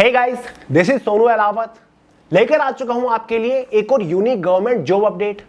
Hey guys, this is Sonu Alawat लेकर आ चुका हूं आपके लिए एक और यूनिक गवर्नमेंट जॉब अपडेट।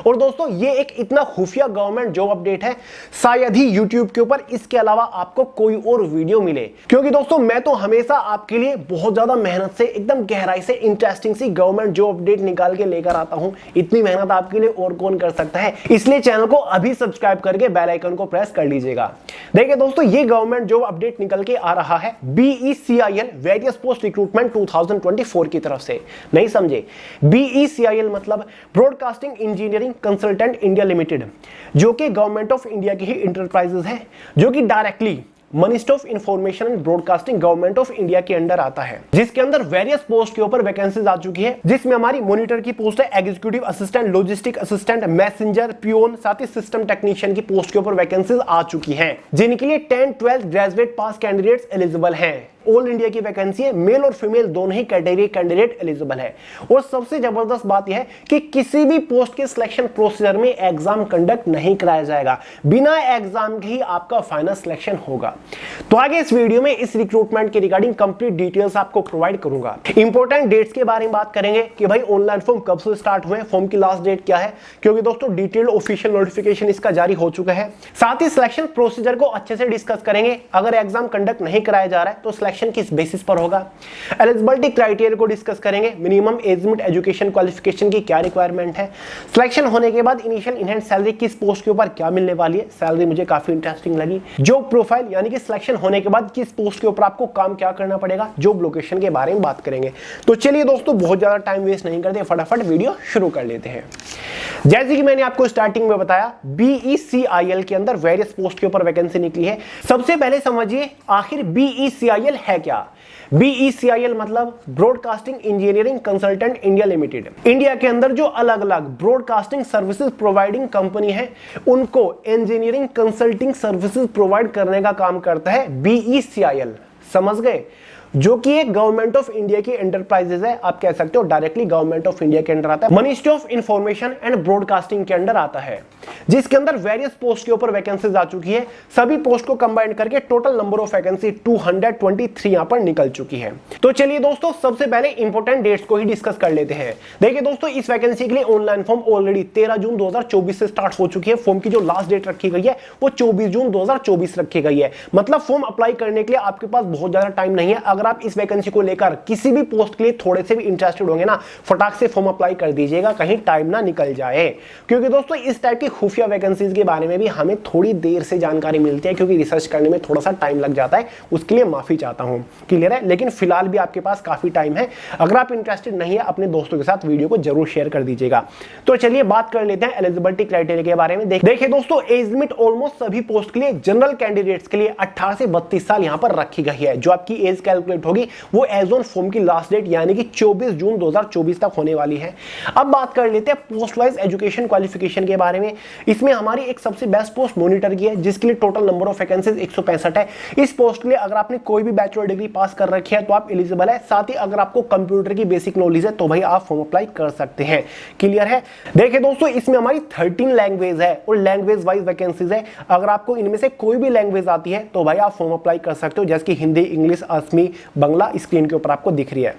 और दोस्तों ये एक इतना खुफिया गवर्नमेंट जॉब अपडेट है, शायद ही यूट्यूब के ऊपर इसके अलावा आपको कोई और वीडियो मिले। क्योंकि दोस्तों मैं तो हमेशा आपके लिए बहुत ज्यादा मेहनत से एकदम गहराई से इंटरेस्टिंग सी गवर्नमेंट जॉब अपडेट निकाल के लेकर आता हूं। इतनी मेहनत आपके लिए और कौन कर सकता है, इसलिए चैनल को अभी सब्सक्राइब करके बेल आइकन को प्रेस कर लीजिएगा। देखिए दोस्तों, ये गवर्नमेंट जॉब अपडेट निकल के आ रहा है BECIL वेरियस पोस्ट रिक्रूटमेंट 2024 की तरफ से। नहीं समझे? BECIL मतलब broadcasting engineering consultant India limited, जो कि गवर्नमेंट ऑफ इंडिया की ही इंटरप्राइजेस है, जो कि directly ministry of information and broadcasting government of India के अंडर आता है, जिसके अंदर वेरियस पोस्ट के ऊपर वैकेंसीज आ चुकी है। जिसमें हमारी मॉनिटर की पोस्ट है, executive assistant, logistic assistant, messenger, peon, साथ ही सिस्टम टेक्नीशियन की पोस्ट के ऊपर वैकेंसीज आ चुकी हैं, जिनके लिए 10, 12 ग्रेजुएट पास कैंडिडेट्स एलिजिबल हैं। ऑल इंडिया की वैकेंसी है, मेल और फीमेल दोनों ही कैटेगरी कैंडिडेट एलिजिबल है। और सबसे जबरदस्त बात यह है कि किसी भी पोस्ट के सिलेक्शन प्रोसीजर में एग्जाम कंडक्ट नहीं कराया जाएगा, बिना एग्जाम के ही आपका फाइनल सिलेक्शन होगा। तो आगे इस वीडियो में इस रिक्रूटमेंट के रिगार्डिंग कंप्लीट डिटेल्स आपको प्रोवाइड करूंगा। इंपॉर्टेंट डेट्स के बारे में बात करेंगे कि भाई ऑनलाइन फॉर्म कब से स्टार्ट हुए, फॉर्म की लास्ट डेट क्या है, क्योंकि दोस्तों डिटेल्ड ऑफिशियल नोटिफिकेशन इसका जारी हो चुका है। साथ ही सिलेक्शन प्रोसीजर को अच्छे से डिस्कस करेंगे। अगर एग्जाम कंडक्ट नहीं कराया जा रहा है तो किस बेसिस पर होगा, एलिजिबिलिटी क्राइटेरिया को डिस्कस करेंगे, minimum age limit, education qualification की क्या रिक्वायरमेंट है, सिलेक्शन होने के बाद इनिशियल इन हैंड सैलरी किस पोस्ट के ऊपर क्या मिलने वाली है, सैलरी मुझे काफी इंटरेस्टिंग लगी, जॉब प्रोफाइल यानी कि सिलेक्शन होने के बाद किस पोस्ट के ऊपर आपको काम क्या करना पड़ेगा, जॉब लोकेशन के बारे में बात करेंगे। तो चलिए दोस्तों, बहुत ज्यादा टाइम वेस्ट नहीं करते, फटाफट वीडियो शुरू कर लेते हैं। जैसे कि मैंने आपको स्टार्टिंग में बताया, BECIL के अंदर वेरियस पोस्ट के ऊपर वैकेंसी निकली है। सबसे पहले समझिए आखिर BECIL है क्या। BECIL मतलब broadcasting engineering consultant India limited. India के अंदर जो अलग अलग ब्रॉडकास्टिंग सर्विसेज प्रोवाइडिंग कंपनी है, उनको इंजीनियरिंग कंसल्टिंग सर्विसेज प्रोवाइड करने का काम करता है BECIL। समझ गए? जो कि एक गवर्नमेंट ऑफ इंडिया की एंटरप्राइजेज है, आप कह सकते हो डायरेक्टली गवर्नमेंट ऑफ इंडिया के अंडर आता है, ministry of information and broadcasting के अंडर आता है, जिसके अंदर वेरियस पोस्ट के ऊपर वैकेंसीज आ चुकी है। सभी पोस्ट को कंबाइन करके टोटल नंबर ऑफ वैकेंसी 223 यहां पर निकल चुकी है। तो चलिए दोस्तों, सबसे पहले इंपॉर्टेंट डेट्स को ही डिस्कस कर लेते हैं। देखिए दोस्तों, इस वैकेंसी के लिए ऑनलाइन फॉर्म ऑलरेडी 13 जून 2024 से स्टार्ट हो चुकी है। फॉर्म की जो लास्ट डेट रखी गई है वो 24 जून 2024 रखी गई है। मतलब फॉर्म अप्लाई करने के लिए आपके पास बहुत ज्यादा टाइम नहीं है। अगर आप इस वैकेंसी को लेकर किसी भी पोस्ट के लिए थोड़े से भी इंटरेस्टेड होंगे ना, फटाक से फॉर्म अप्लाई कर दीजिएगा, कहीं टाइम ना निकल जाए। क्योंकि दोस्तों इस टाइप की खुफिया वैकेंसीज के बारे में भी हमें थोड़ी देर से जानकारी मिलती है, क्योंकि रिसर्च करने में थोड़ा सा टाइम लग जाता है, उसके लिए माफी चाहता हूं। क्लियर है? लेकिन फिलहाल भी आपके पास काफी टाइम है। अगर आप इंटरेस्टेड नहीं है, अपने दोस्तों के साथ वीडियो को जरूर शेयर कर दीजिएगा। तो चलिए बात कर लेते हैं एलिजिबिलिटी क्राइटेरिया के बारे में। देखिए दोस्तों, एज लिमिट ऑलमोस्ट सभी पोस्ट के लिए, जनरल कैंडिडेट्स के लिए 18 से 32 साल यहां पर रखी गई है। जो आपकी एज कैलकुलेट होगी वो एज ऑन फॉर्म की लास्ट डेट यानी कि 24 जून 2024 तक होने वाली है। अब बात कर लेते हैं पोस्ट वाइज एजुकेशन क्वालिफिकेशन के बारे में। इसमें हमारी एक सबसे बेस्ट पोस्ट मॉनिटर की है, जिसके लिए टोटल नंबर ऑफ वैकेंसीज 165 है। इस पोस्ट के लिए अगर आपने कोई भी बैचलर डिग्री पास कर रखी है तो आप एलिजिबल है। साथ ही अगर आपको कंप्यूटर की बेसिक नॉलेज है तो भाई आप फॉर्म अप्लाई कर सकते हैं। क्लियर है? देखिए दोस्तों, इसमें हमारी 13 लैंग्वेज है और लैंग्वेज वाइज वैकेंसीज है। अगर आपको इनमें से कोई भी लैंग्वेज आती है तो भाई आप फॉर्म अप्लाई कर सकते हो, जैसे कि हिंदी, इंग्लिश, असमी, बांग्ला स्क्रीन के ऊपर आपको दिख रही है।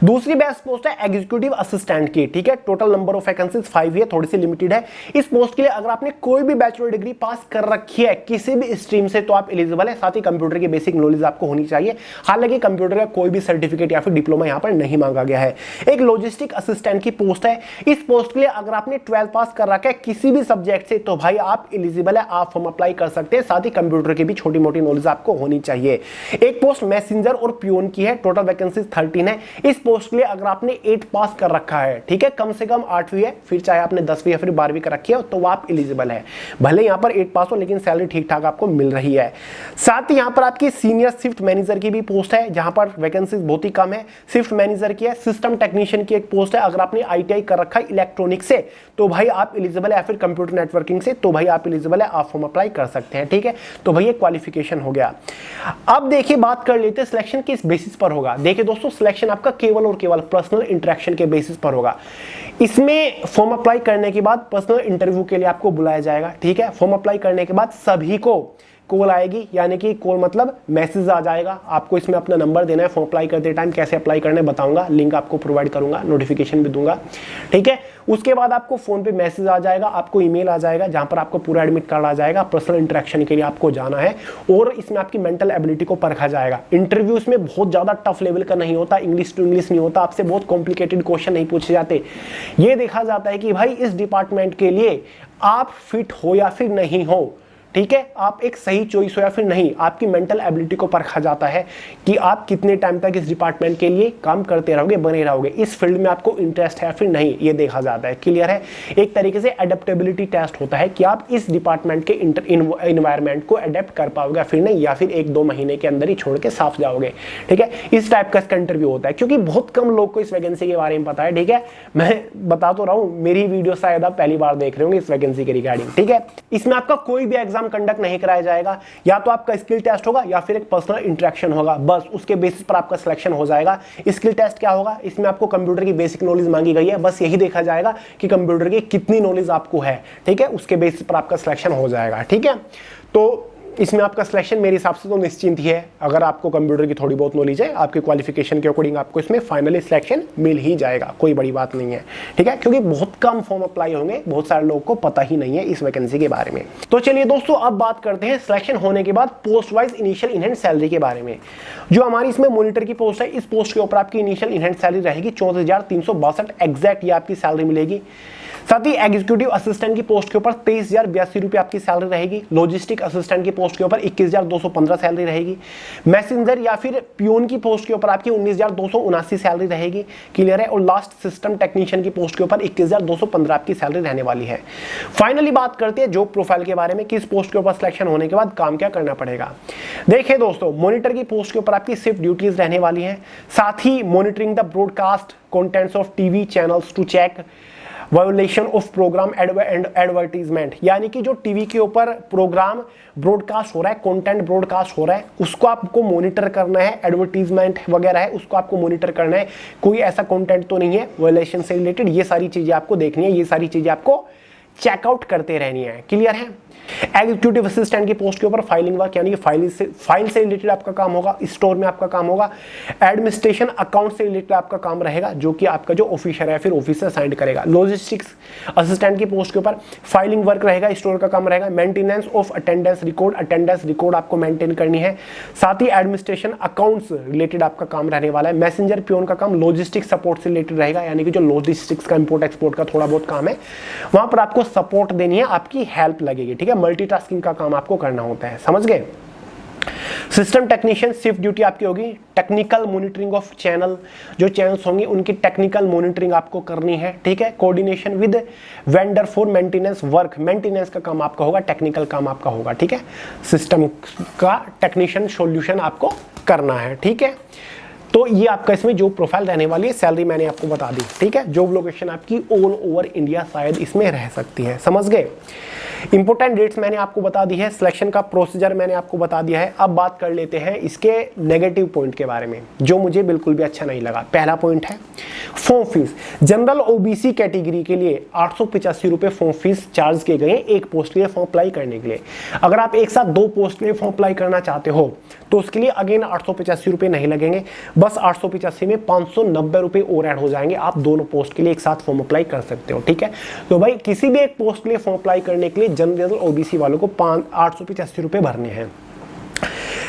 दूसरी बेस्ट पोस्ट है एग्जीक्यूटिव असिस्टेंट की। ठीक है, टोटल नंबर ऑफ वैकेंसीज 5 है, थोड़ी सी लिमिटेड है। इस पोस्ट के लिए अगर आपने कोई भी बैचलर डिग्री पास कर रखी है किसी भी स्ट्रीम से तो आप एलिजिबल है। साथ ही कंप्यूटर की बेसिक नॉलेज आपको होनी चाहिए। हालांकि कंप्यूटर का कोई भी सर्टिफिकेट या फिर डिप्लोमा यहां पर नहीं मांगा गया है। एक लॉजिस्टिक असिस्टेंट की पोस्ट है। इस पोस्ट के लिए अगर आपने 12 पास कर रखा है किसी भी सब्जेक्ट से तो भाई आप एलिजिबल है, आप फॉर्म अप्लाई कर सकते हैं। साथ ही कंप्यूटर की भी छोटी मोटी नॉलेज आपको होनी चाहिए। एक पोस्ट मैसेंजर और पियोन की है, टोटल वैकेंसीज 13 है। इस पोस्ट के लिए अगर आपने 8 पास कर रखा है, ठीक है, कम से कम 8वीं है, फिर चाहे आपने 10वीं या फिर 12वीं कर रखी है तो आप एलिजिबल है। भले यहां पर 8 पास हो लेकिन सैलरी ठीक ठाक आपको मिल रही है। साथ ही यहां पर आपकी सीनियर शिफ्ट मैनेजर की भी पोस्ट है, जहां पर वैकेंसीज बहुत ही कम है। शिफ्ट मैनेजर की है। सिस्टम टेक्नीशियन की एक पोस्ट है। अगर आपने ITI कर रखा है इलेक्ट्रॉनिक से तो भाई आप एलिजिबल है, या फिर कंप्यूटर नेटवर्किंग से तो भाई आप एलिजिबल है, आप फॉर्म अप्लाई कर सकते हैं। ठीक है, तो भाई ये क्वालिफिकेशन हो गया। अब देखिए बात कर लेते हैं सिलेक्शन किस बेसिस पर होगा। देखिए दोस्तों, सिलेक्शन आपका केवल और केवल पर्सनल इंटरेक्शन के बेसिस पर होगा। इसमें फॉर्म अप्लाई करने के बाद पर्सनल इंटरव्यू के लिए आपको बुलाया जाएगा। ठीक है, फॉर्म अप्लाई करने के बाद सभी को कॉल आएगी, यानी कि कॉल मतलब मैसेज आ जाएगा। आपको इसमें अपना नंबर देना है। फॉर्म अप्लाई करते टाइम कैसे अप्लाई करना है बताऊंगा, लिंक आपको प्रोवाइड करूंगा, नोटिफिकेशन भी दूंगा, ठीक है। उसके बाद आपको फोन पे मैसेज आ जाएगा, आपको ईमेल आ जाएगा जहां पर आपको पूरा एडमिट कार्ड आ जाएगा। पर्सनल इंटरेक्शन के लिए आपको जाना है और इसमें आपकी मेंटल एबिलिटी को परखा जाएगा। इंटरव्यू इसमें बहुत ज्यादा टफ लेवल का नहीं होता, इंग्लिश टू इंग्लिश नहीं होता, आपसे बहुत कॉम्प्लिकेटेड क्वेश्चन नहीं पूछे जाते। ये देखा जाता है कि भाई इस डिपार्टमेंट के लिए आप फिट हो या फिर नहीं हो, ठीक है, आप एक सही चॉइस हो या फिर नहीं। आपकी मेंटल एबिलिटी को परखा जाता है कि आप कितने टाइम तक इस डिपार्टमेंट के लिए काम करते रहोगे, बने रहोगे, इस फील्ड में आपको इंटरेस्ट है या फिर नहीं, ये देखा जाता है। क्लियर है। एक तरीके से एडेप्टेबिलिटी टेस्ट होता है कि आप इस डिपार्टमेंट के इन्वायरमेंट को अडेप्ट कर पाओगे या फिर नहीं, या फिर 1-2 महीने के अंदर ही छोड़ के साफ जाओगे, ठीक है। इस टाइप का इसका इंटरव्यू होता है, क्योंकि बहुत कम लोग को इस वैकेंसी के बारे में पता है, ठीक है। मैं बता तो रहा हूं, मेरी वीडियो शायद आप पहली बार देख रहे होंगे इस वैकेंसी के रिगार्डिंग, ठीक है। इसमें आपका कोई भी एग्जाम कंडक्ट नहीं कराया जाएगा, या तो आपका स्किल टेस्ट होगा या फिर एक पर्सनल इंटरेक्शन होगा, बस उसके बेसिस पर आपका सिलेक्शन हो जाएगा। स्किल टेस्ट क्या होगा, इसमें आपको कंप्यूटर की बेसिक नॉलेज मांगी गई है, बस यही देखा जाएगा कि कंप्यूटर की कितनी नॉलेज आपको है, ठीक है, उसके बेसिस पर आपका सिलेक्शन हो जाएगा, ठीक है। तो इसमें आपका सिलेक्शन मेरे हिसाब से तो निश्चिंत ही है। अगर आपको कंप्यूटर की थोड़ी बहुत नॉलेज है, आपके क्वालिफिकेशन के अकॉर्डिंग आपको इसमें फाइनली सिलेक्शन मिल ही जाएगा, कोई बड़ी बात नहीं है, ठीक है। क्योंकि बहुत कम फॉर्म अप्लाई होंगे, बहुत सारे लोगों को पता ही नहीं है इस वैकेंसी के बारे में। तो चलिए दोस्तों, अब बात करते हैं सिलेक्शन होने के बाद post wise initial in hand salary के बारे में। जो हमारी इसमें मॉनिटर की पोस्ट है, इस पोस्ट के ऊपर आपकी इनिशियल इन हैंड सैलरी रहेगी 34,362 एग्जैक्ट, ये आपकी सैलरी मिलेगी। साथ ही एग्जीक्यूटिव असिस्टेंट की पोस्ट के ऊपर 23,082 रुपये आपकी सैलरी रहेगी। लॉजिस्टिक असिस्टेंट की पोस्ट के ऊपर 21,215 सैलरी रहेगी। मैसेंजर या फिर पियोन की पोस्ट के ऊपर आपकी 19,279 सैलरी रहेगी। क्लियर है। और लास्ट सिस्टम टेक्नीशियन की पोस्ट के ऊपर 21,215 आपकी सैलरी रहने वाली है। फाइनली बात करते हैं जॉब प्रोफाइल के बारे में, किस पोस्ट के ऊपर सिलेक्शन होने के बाद काम क्या करना पड़ेगा। देखिए दोस्तों, मॉनिटर की पोस्ट के ऊपर आपकी सिर्फ ड्यूटीज रहने वाली है। साथ ही monitoring the broadcast contents of TV channels to check violation of programme and advertisement, यानी कि जो टीवी के ऊपर प्रोग्राम ब्रॉडकास्ट हो रहा है, कंटेंट ब्रॉडकास्ट हो रहा है, उसको आपको मॉनिटर करना है। एडवर्टीजमेंट वगैरह है, उसको आपको मॉनिटर करना है, कोई ऐसा कंटेंट तो नहीं है वायोलेशन से रिलेटेड। ये सारी चीजें आपको देखनी है, ये सारी चीजें आपको चेकआउट करते रहनी है। क्लियर है। एग्जीक्यूटिव असिस्टेंट की पोस्ट के ऊपर फाइलिंग वर्क, यानी कि फाइल से रिलेटेड आपका काम होगा, स्टोर में आपका काम होगा। एडमिनिस्ट्रेशन अकाउंट से रिलेटेड आपका काम रहेगा, जो कि आपका जो ऑफिसर है फिर ऑफिसर साइन करेगा। लॉजिस्टिक्स असिस्टेंट की पोस्ट के ऊपर फाइलिंग वर्क रहेगा, स्टोर का काम रहेगा। मेंटेनेंस ऑफ अटेंडेंस रिकॉर्ड आपको मेंटेन करनी है। साथ ही एडमिनिस्ट्रेशन अकाउंट्स रिलेटेड आपका काम रहने वाला है। मैसेंजर पियोन का काम लॉजिस्टिक सपोर्ट से रिलेटेड रहेगा, यानी कि जो लॉजिस्टिक्स का इंपोर्ट एक्सपोर्ट का थोड़ा बहुत काम है, वहां पर आपको सपोर्ट देनी है, आपकी हेल्प लगेगी, ठीक है। मल्टीटास्किंग का काम आपको करना होता है, समझ गए। सिस्टम टेक्नीशियन शिफ्ट ड्यूटी आपकी होगी। टेक्निकल मॉनिटरिंग ऑफ चैनल, जो चैनल्स होंगे उनकी टेक्निकल मॉनिटरिंग आपको करनी है, ठीक है। Coordination with vendor for maintenance work, maintenance का काम आपका होगा, टेक्निकल काम आपका होगा, ठीक है। सिस्टम का टेक्नीशियन सॉल्यूशन आपको करना है, ठीक है। तो ये आपका इसमें जॉब प्रोफाइल रहने वाली है। सैलरी मैंने आपको बता दी, ठीक है। जॉब लोकेशन आपकी ऑल ओवर इंडिया शायद इसमें रह सकती है, समझ गए। इंपोर्टेंट डेट्स मैंने आपको बता दी है, सिलेक्शन का प्रोसीजर मैंने आपको बता दिया है। अब बात कर लेते हैं इसके नेगेटिव पॉइंट के बारे में, जो मुझे बिल्कुल भी अच्छा नहीं लगा। पहला पॉइंट है form fees. General OBC category के लिए 885 रुपये फॉर्म फीस चार्ज किए गए एक पोस्ट के लिए फॉर्म अप्लाई करने के लिए। अगर आप एक साथ 2 पोस्ट के लिए फॉर्म अप्लाई करना चाहते हो तो उसके लिए अगेन 885 रुपये नहीं लगेंगे, बस 885 में 590 रुपये और ऐड हो जाएंगे। आप दोनों पोस्ट के लिए एक साथ फॉर्म अप्लाई कर सकते हो, ठीक है। तो भाई किसी भी एक पोस्ट के लिए फॉर्म अप्लाई करने के लिए जनरल ओबीसी वालों को 885 रुपये भरने हैं।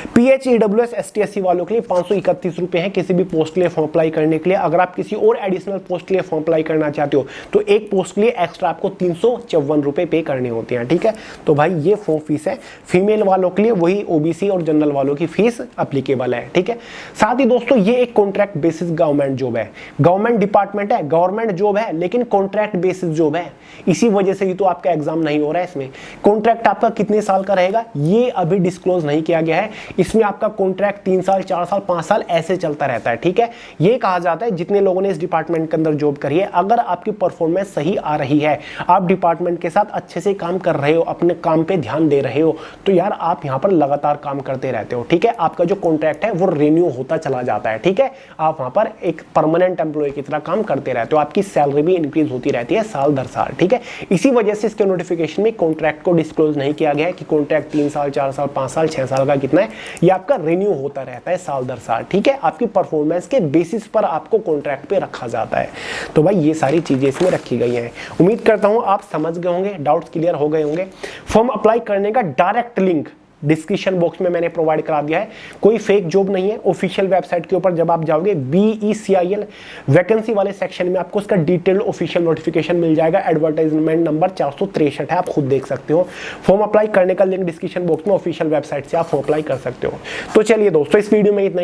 PHEWS ST/SC वालों के लिए 531 रुपये हैं किसी भी पोस्ट के लिए फॉर्म अप्लाई करने के लिए। अगर आप किसी और एडिशनल पोस्ट के लिए फॉर्म अप्लाई करना चाहते हो तो एक पोस्ट के लिए एक्स्ट्रा आपको 354 रुपये पे करने होते हैं, ठीक है। तो भाई ये फॉर्म फीस है। फीमेल वालों के लिए वही ओबीसी और जनरल वालों की फीस अप्लीकेबल है, ठीक है। साथ ही दोस्तों ये एक कॉन्ट्रैक्ट बेसिस गवर्नमेंट जॉब है, गवर्नमेंट डिपार्टमेंट है, गवर्नमेंट जॉब है, लेकिन कॉन्ट्रैक्ट बेसिस जॉब है। इसी वजह से ही तो आपका एग्जाम नहीं हो रहा है इसमें। कॉन्ट्रैक्ट आपका कितने साल का रहेगा ये अभी डिस्क्लोज नहीं किया गया है। जिसमें आपका कॉन्ट्रैक्ट 3 साल 4 साल 5 साल ऐसे चलता रहता है। ठीक है, ये कहा जाता है जितने लोगों ने इस डिपार्टमेंट के अंदर जॉब करी है, अगर आपकी परफॉर्मेंस सही आ रही है, आप डिपार्टमेंट के साथ अच्छे से काम कर रहे हो, अपने काम पे ध्यान दे रहे हो, तो यार आप यहां पर लगातार काम करते रहते हो। ठीक है, आपका जो कॉन्ट्रैक्ट है वो रिन्यू होता चला जाता है। ठीक है, आप वहां पर एक परमानेंट एम्प्लॉय की तरह काम करते रहते हो, आपकी सैलरी भी इंक्रीज होती रहती है साल दर साल। ठीक है, इसी वजह से इसके नोटिफिकेशन में कॉन्ट्रैक्ट को डिस्क्लोज नहीं किया गया है कि कॉन्ट्रैक्ट 3 साल 4 साल 5 साल 6 साल का कितना है, ये आपका रिन्यू होता रहता है साल दर साल। ठीक है, आपकी परफॉर्मेंस के बेसिस पर आपको कॉन्ट्रैक्ट पे रखा जाता है। तो भाई ये सारी चीजें इसमें रखी गई हैं। उम्मीद करता हूं आप समझ गए होंगे, डाउट्स क्लियर हो गए होंगे। फॉर्म अप्लाई करने का डायरेक्ट लिंक डिस्क्रिप्शन बॉक्स में मैंने प्रोवाइड करा दिया है। कोई फेक जॉब नहीं है। ऑफिशियल वेबसाइट के ऊपर जब आप जाओगे BECIL वैकेंसी वाले सेक्शन में आपको उसका डिटेल्ड ऑफिशियल नोटिफिकेशन मिल जाएगा। एडवर्टाइजमेंट नंबर 463 है, आप खुद देख सकते हो। फॉर्म अप्लाई करने का लिंक डिस्क्रिप्शन बॉक्स में ऑफिशियल वेबसाइट से आप फॉर्म अप्लाई कर सकते हो। तो चलिए दोस्तों इस वीडियो में इतना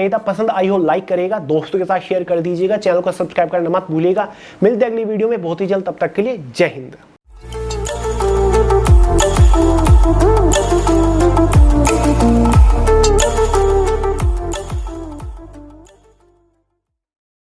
ही था। पसंद आई हो लाइक करेगा, दोस्तों के साथ शेयर कर दीजिएगा, चैनल को सब्सक्राइब करना मत भूलिएगा। मिलते हैं अगली वीडियो में बहुत ही जल्द, तब तक के लिए जय हिंद।